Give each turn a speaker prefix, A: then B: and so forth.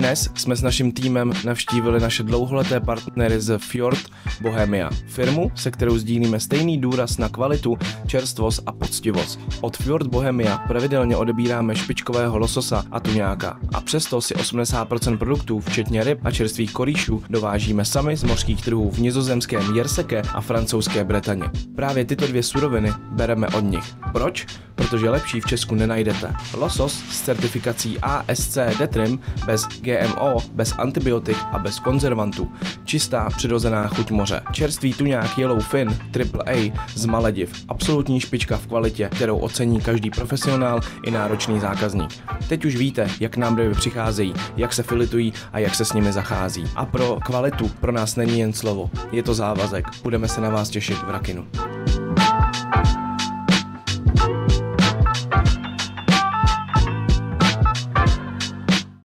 A: Dnes jsme s naším týmem navštívili naše dlouholeté partnery z Fjord Bohemia, firmu, se kterou sdílíme stejný důraz na kvalitu, čerstvost a poctivost. Od Fjord Bohemia pravidelně odebíráme špičkového lososa a tuňáka a přesto si 80% produktů, včetně ryb a čerstvých korýšů, dovážíme sami z mořských trhů v nizozemském Jerseke a francouzské Bretaně. Právě tyto dvě suroviny bereme od nich. Proč? Protože lepší v Česku nenajdete. Losos s certifikací ASC DETRIM, bez GMO, bez antibiotik a bez konzervantů. Čistá přirozená chuť moře. Čerstvý tuňák Yellowfin AAA z Malediv. Absolutní špička v kvalitě, kterou ocení každý profesionál i náročný zákazník. Teď už víte, jak nám ryby přicházejí, jak se filitují a jak se s nimi zachází. A pro kvalitu pro nás není jen slovo, je to závazek. Budeme se na vás těšit v Rakinu.